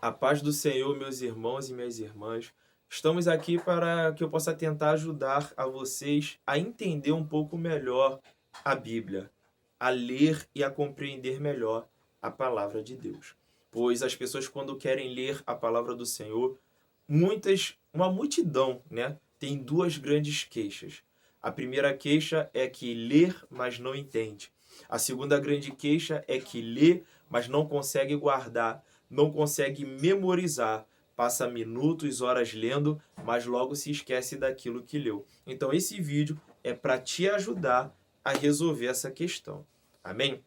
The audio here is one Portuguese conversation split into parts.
A paz do Senhor, meus irmãos e minhas irmãs. Estamos aqui para que eu possa tentar ajudar a vocês a entender um pouco melhor a Bíblia, a ler e a compreender melhor a palavra de Deus. Pois as pessoas, quando querem ler a palavra do Senhor, uma multidão, né, tem duas grandes queixas. A primeira queixa é que lê, mas não entende. A segunda grande queixa é que lê, mas não consegue guardar, não consegue memorizar. Passa minutos, horas lendo, mas logo se esquece daquilo que leu. Então esse vídeo é para te ajudar a resolver essa questão. Amém?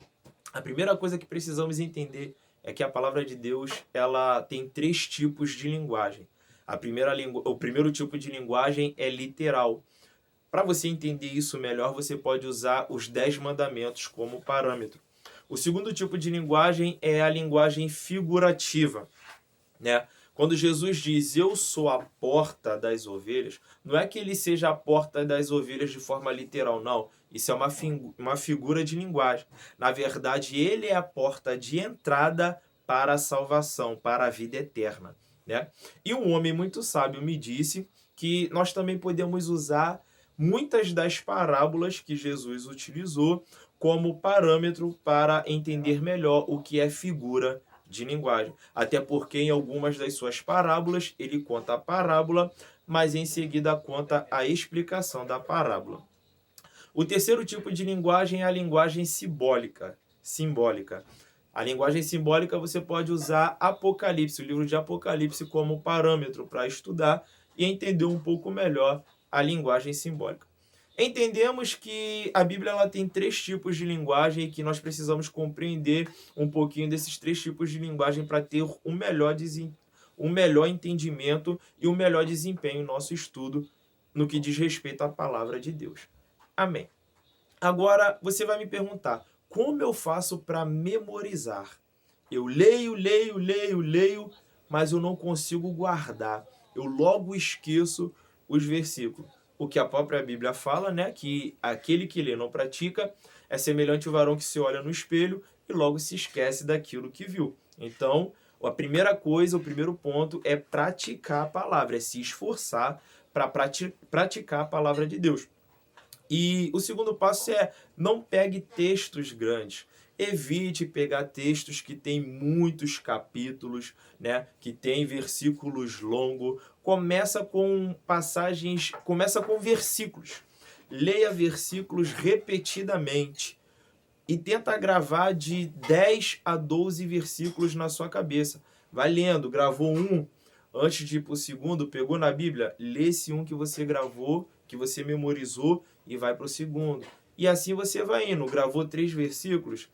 A primeira coisa que precisamos entender é que a palavra de Deus, ela tem três tipos de linguagem. O primeiro tipo de linguagem é literal. Para você entender isso melhor, você pode usar os 10 mandamentos como parâmetro. O segundo tipo de linguagem é a linguagem figurativa, né? Quando Jesus diz, eu sou a porta das ovelhas, não é que ele seja a porta das ovelhas de forma literal, não. Isso é uma figura de linguagem. Na verdade, ele é a porta de entrada para a salvação, para a vida eterna, né? E um homem muito sábio me disse que nós também podemos usar muitas das parábolas que Jesus utilizou como parâmetro para entender melhor o que é figura de linguagem. Até porque em algumas das suas parábolas ele conta a parábola, mas em seguida conta a explicação da parábola. O terceiro tipo de linguagem é a linguagem simbólica. A linguagem simbólica você pode usar Apocalipse, o livro de Apocalipse, como parâmetro para estudar e entender um pouco melhor a linguagem simbólica. Entendemos que a Bíblia ela tem três tipos de linguagem e que nós precisamos compreender um pouquinho desses três tipos de linguagem para ter um melhor entendimento e um melhor desempenho no nosso estudo no que diz respeito à palavra de Deus. Amém. Agora você vai me perguntar, como eu faço para memorizar? Eu leio, mas eu não consigo guardar. Eu logo esqueço os versículos. O que a própria Bíblia fala, né? Que aquele que lê e não pratica é semelhante ao varão que se olha no espelho e logo se esquece daquilo que viu. Então, a primeira coisa, o primeiro ponto é praticar a palavra, é se esforçar para praticar a palavra de Deus. E o segundo passo é não pegue textos grandes. Evite pegar textos que têm muitos capítulos, né? Que tem versículos longos. Começa com versículos. Leia versículos repetidamente e tenta gravar de 10 a 12 versículos na sua cabeça. Vai lendo, gravou um, antes de ir para o segundo, pegou na Bíblia, lê esse um que você gravou, que você memorizou e vai para o segundo. E assim você vai indo. Gravou 3 versículos,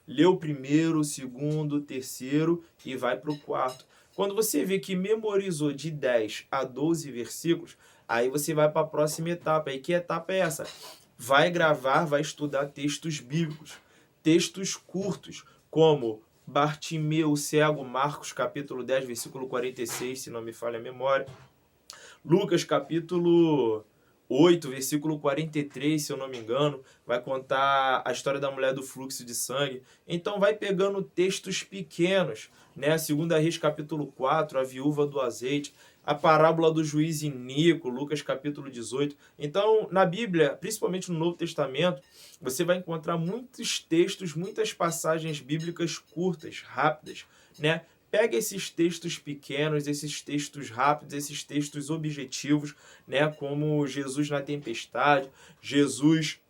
lê o primeiro, o segundo, o terceiro e vai para o quarto. Quando você vê que memorizou de 10 a 12 versículos, aí você vai para a próxima etapa. E que etapa é essa? Vai gravar, vai estudar textos bíblicos, textos curtos, como Bartimeu, cego, Marcos capítulo 10, versículo 46, se não me falha a memória. Lucas capítulo 8, versículo 43, se eu não me engano, vai contar a história da mulher do fluxo de sangue. Então vai pegando textos pequenos, né? Segunda Reis capítulo 4, a viúva do azeite, a parábola do juiz Inico, Lucas capítulo 18. Então, na Bíblia, principalmente no Novo Testamento, você vai encontrar muitos textos, muitas passagens bíblicas curtas, rápidas, né? Pega esses textos pequenos, esses textos rápidos, esses textos objetivos, né? Como Jesus na tempestade, Jesus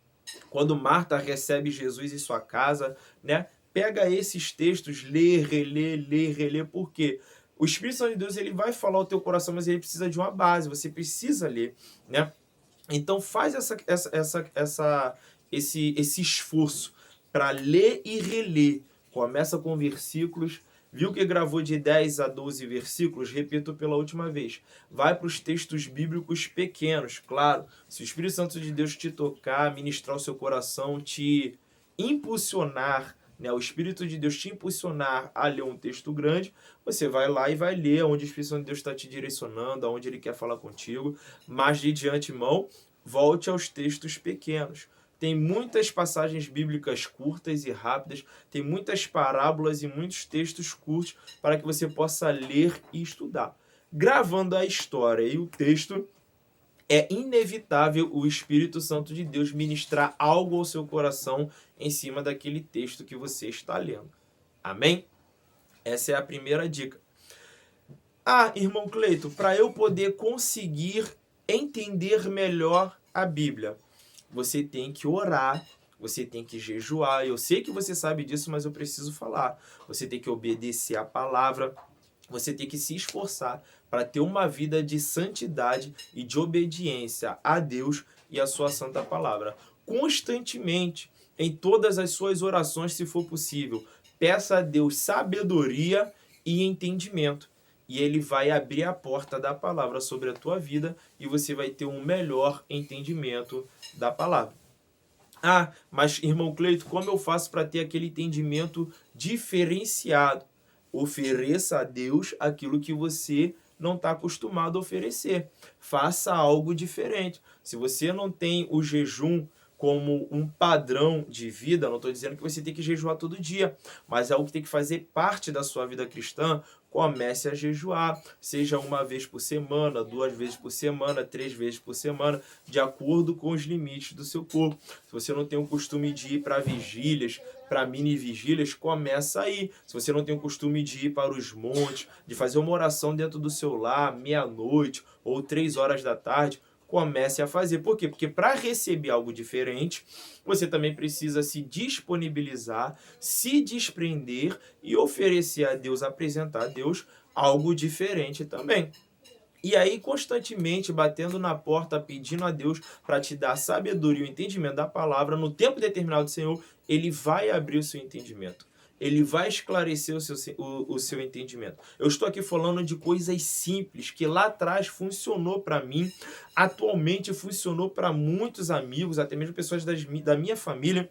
quando Marta recebe Jesus em sua casa, né? Pega esses textos, lê, relê, por quê? O Espírito Santo de Deus ele vai falar ao teu coração, mas ele precisa de uma base, você precisa ler, né? Então faz esse esforço para ler e reler. Começa com versículos. Viu que gravou de 10 a 12 versículos? Repito pela última vez. Vai para os textos bíblicos pequenos. Claro, se o Espírito Santo de Deus te tocar, ministrar o seu coração, te impulsionar, né, o Espírito de Deus te impulsionar a ler um texto grande, você vai lá e vai ler onde o Espírito Santo de Deus está te direcionando, aonde ele quer falar contigo. Mas de antemão, volte aos textos pequenos. tem muitas passagens bíblicas curtas e rápidas, tem muitas parábolas e muitos textos curtos para que você possa ler e estudar. Gravando a história e o texto, é inevitável o Espírito Santo de Deus ministrar algo ao seu coração em cima daquele texto que você está lendo. Amém? Essa é a primeira dica. Irmão Cleito, para eu poder conseguir entender melhor a Bíblia, você tem que orar, você tem que jejuar. Eu sei que você sabe disso, mas eu preciso falar. Você tem que obedecer a palavra, você tem que se esforçar para ter uma vida de santidade e de obediência a Deus e a sua santa palavra. Constantemente, em todas as suas orações, se for possível, peça a Deus sabedoria e entendimento. E Ele vai abrir a porta da palavra sobre a tua vida e você vai ter um melhor entendimento da palavra. Mas irmão Cleito, como eu faço para ter aquele entendimento diferenciado? Ofereça a Deus aquilo que você não está acostumado a oferecer. Faça algo diferente. Se você não tem o jejum como um padrão de vida, não estou dizendo que você tem que jejuar todo dia, mas é algo que tem que fazer parte da sua vida cristã. Comece a jejuar, seja uma vez por semana, 2 vezes por semana, 3 vezes por semana, de acordo com os limites do seu corpo. Se você não tem o costume de ir para vigílias, para mini vigílias, começa aí. Se você não tem o costume de ir para os montes, de fazer uma oração dentro do seu lar, meia-noite ou 3 horas da tarde, comece a fazer. Por quê? Porque para receber algo diferente, você também precisa se disponibilizar, se desprender e oferecer a Deus, apresentar a Deus algo diferente também. E aí, constantemente batendo na porta, pedindo a Deus para te dar sabedoria e o entendimento da palavra, no tempo determinado do Senhor, Ele vai abrir o seu entendimento. Ele vai esclarecer o seu entendimento. Eu estou aqui falando de coisas simples que lá atrás funcionou para mim, atualmente funcionou para muitos amigos, até mesmo pessoas da minha família,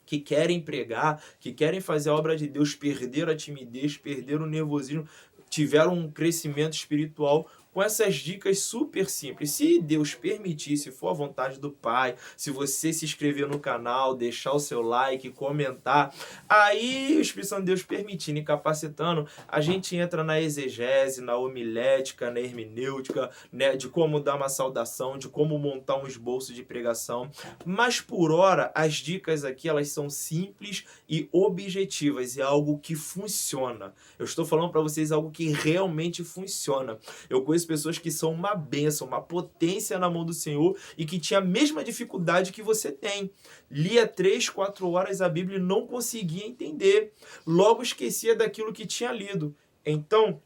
que querem pregar, que querem fazer a obra de Deus, perderam a timidez, perderam o nervosismo, tiveram um crescimento espiritual com essas dicas super simples. Se Deus permitir, se for a vontade do Pai, se você se inscrever no canal, deixar o seu like, comentar, aí o Espírito Santo de Deus permitindo e capacitando, a gente entra na exegese, na homilética, na hermenêutica, né, de como dar uma saudação, de como montar um esboço de pregação. Mas por hora, as dicas aqui, elas são simples e objetivas, é algo que funciona. Eu estou falando para vocês algo que realmente funciona. Eu conheço pessoas que são uma bênção, uma potência na mão do Senhor e que tinha a mesma dificuldade que você tem. Lia 3, 4 horas a Bíblia e não conseguia entender. Logo esquecia daquilo que tinha lido. Então,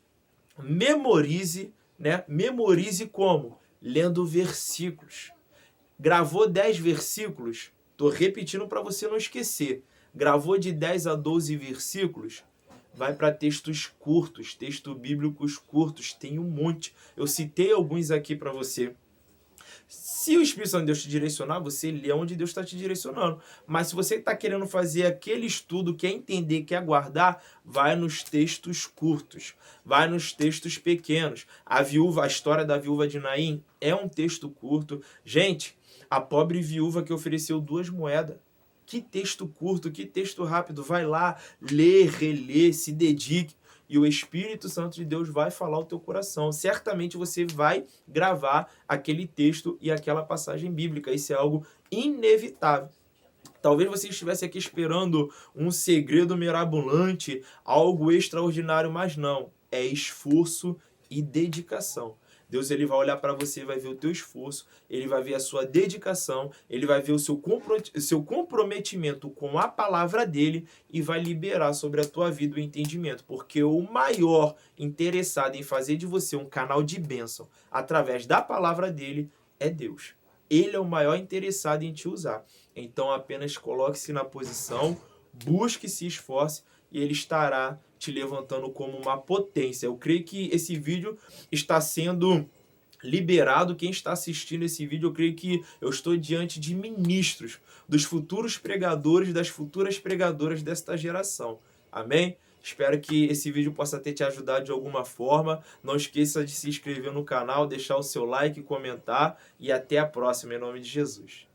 memorize, né? Memorize como? Lendo versículos. Gravou 10 versículos? Estou repetindo para você não esquecer. Gravou de 10 a 12 versículos? Vai para textos curtos, textos bíblicos curtos, tem um monte. Eu citei alguns aqui para você. Se o Espírito Santo de Deus te direcionar, você lê onde Deus está te direcionando. Mas se você está querendo fazer aquele estudo, quer entender, quer guardar, vai nos textos curtos, vai nos textos pequenos. A história da viúva de Naim é um texto curto. Gente, a pobre viúva que ofereceu 2 moedas. Que texto curto, que texto rápido. Vai lá, lê, relê, se dedique. E o Espírito Santo de Deus vai falar ao teu coração. Certamente você vai gravar aquele texto e aquela passagem bíblica. Isso é algo inevitável. Talvez você estivesse aqui esperando um segredo mirabolante, algo extraordinário, mas não. É esforço e dedicação. Deus, ele vai olhar para você, vai ver o teu esforço, ele vai ver a sua dedicação, ele vai ver o seu comprometimento com a palavra dele e vai liberar sobre a tua vida o entendimento. Porque o maior interessado em fazer de você um canal de bênção através da palavra dele é Deus. Ele é o maior interessado em te usar. Então apenas coloque-se na posição, busque, se esforce e ele estará te levantando como uma potência. Eu creio que esse vídeo está sendo liberado. Quem está assistindo esse vídeo, eu creio que eu estou diante de ministros, dos futuros pregadores, das futuras pregadoras desta geração. Amém? Espero que esse vídeo possa ter te ajudado de alguma forma. Não esqueça de se inscrever no canal, deixar o seu like, comentar e até a próxima, em nome de Jesus.